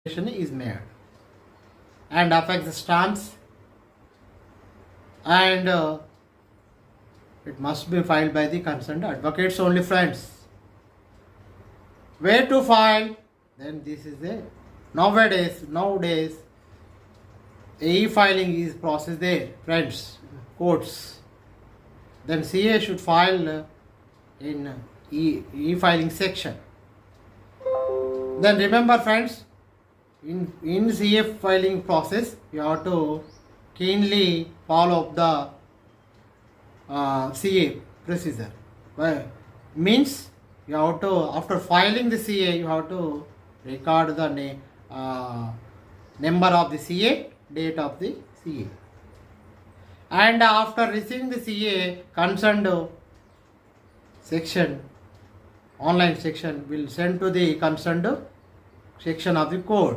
is made and affects the stamps and it must be filed by the concerned advocates only, friends. Where to file? Then this is a nowadays e-filing is process there, friends, courts. Then CA should file in e-filing section. Then remember, friends, in CA filing process, you have to keenly follow up the CA procedure. Means you have to, after filing the CA, you have to record the number of the CA, date of the CA. And after receiving the CA, concerned section, online section will send to the concerned section of the court.